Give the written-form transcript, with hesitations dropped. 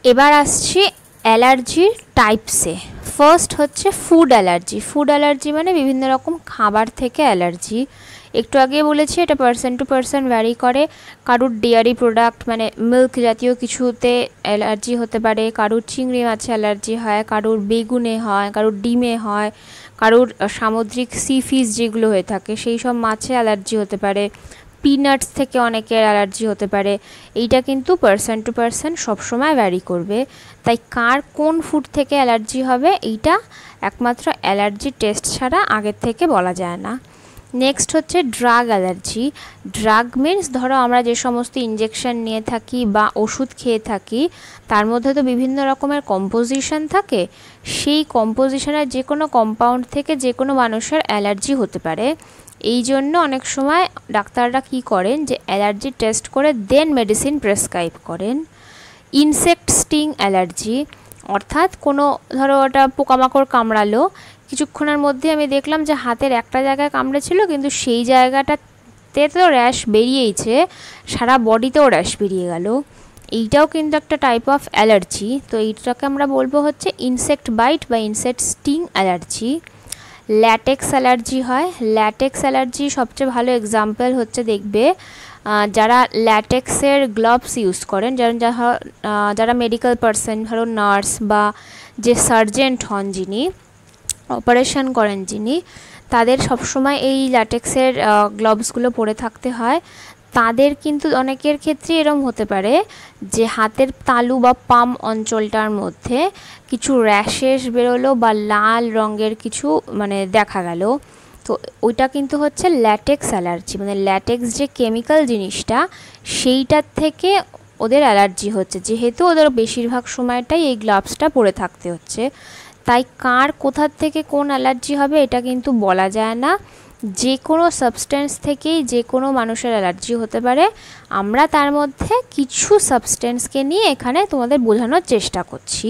এবার আসছি অ্যালার্জির টাইপসে। ফার্স্ট হচ্ছে ফুড অ্যালার্জি। ফুড অ্যালার্জি মানে বিভিন্ন রকম খাবার থেকে অ্যালার্জি। একটু আগে বলেছি এটা পার্সন টু পার্সন ভ্যারি করে। কারুর ডেয়ারি প্রোডাক্ট মানে মিল্ক জাতীয় কিছুতে অ্যালার্জি হতে পারে, কারুর চিংড়ি মাছে অ্যালার্জি হয়, কারুর বেগুনে হয়, কারুর ডিমে হয়, কারুর সামুদ্রিক সি ফিশ যেগুলো হয়ে থাকে সেই সব মাছে অ্যালার্জি হতে পারে, পিনাটস থেকে অনেকের অ্যালার্জি হতে পারে। এইটা কিন্তু পার্সন টু পার্সন সবসময় ভ্যারি করবে। তাই কার কোন ফুড থেকে অ্যালার্জি হবে এইটা একমাত্র অ্যালার্জি টেস্ট ছাড়া আগের থেকে বলা যায় না। নেক্সট হচ্ছে ড্রাগ অ্যালার্জি। ড্রাগ মিনস ধরো আমরা যে সমস্ত ইঞ্জেকশন নিয়ে থাকি বা ওষুধ খেয়ে থাকি তার মধ্যে তো বিভিন্ন রকমের কম্পোজিশন থাকে। সেই কম্পোজিশনের যে কোনো কম্পাউন্ড থেকে যে কোনো মানুষের অ্যালার্জি হতে পারে। এই জন্য অনেক সময় ডাক্তাররা কী করেন যে অ্যালার্জি টেস্ট করে দেন মেডিসিন প্রেসক্রাইব করেন। ইনসেক্ট স্টিং অ্যালার্জি, অর্থাৎ কোনো ধরো ওটা পোকামাকড় কামড়ালো, কিছুক্ষণের মধ্যে আমি দেখলাম যে হাতের একটা জায়গায় কামড়েছিল কিন্তু সেই জায়গাটাতে তো র্যাশ বেরিয়েইছে, সারা বডিতেও র্যাশ বেরিয়ে গেল। এইটাও কিন্তু একটা টাইপ অফ অ্যালার্জি। তো এইটাকে আমরা বলবো হচ্ছে ইনসেক্ট বাইট বা insect sting allergy. Latex allergy হয়। ল্যাটেক্স অ্যালার্জি সবচেয়ে ভালো এক্সাম্পল হচ্ছে দেখবে যারা ল্যাটেক্সের গ্লাভস ইউজ করেন, যারা মেডিকেল পার্সন, ধরো নার্স বা যে সার্জেন্ট হন যিনি অপারেশন করেন যিনি, তাদের সবসময় এই ল্যাটেক্সের গ্লাভসগুলো পরে থাকতে হয়। তাদের কিন্তু অনেকের ক্ষেত্রে এরম হতে পারে যে হাতের তালু বা পাম অঞ্চলটার মধ্যে কিছু র্যাশেস বেরোলো বা লাল রঙের কিছু মানে দেখা গেল। তো ওইটা কিন্তু হচ্ছে ল্যাটেক্স অ্যালার্জি, মানে ল্যাটেক্স যে কেমিক্যাল জিনিসটা সেইটার থেকে ওদের অ্যালার্জি হচ্ছে, যেহেতু ওদের বেশিরভাগ সময়টাই এই গ্লাভসটা পরে থাকতে হচ্ছে। তাই কার কোথার থেকে কোন অ্যালার্জি হবে এটা কিন্তু বলা যায় না। যে কোনো সাবস্টেন্স থেকেই যে কোনো মানুষের অ্যালার্জি হতে পারে। আমরা তার মধ্যে কিছু সাবস্টেন্সকে নিয়ে এখানে তোমাদের বোঝানোর চেষ্টা করছি।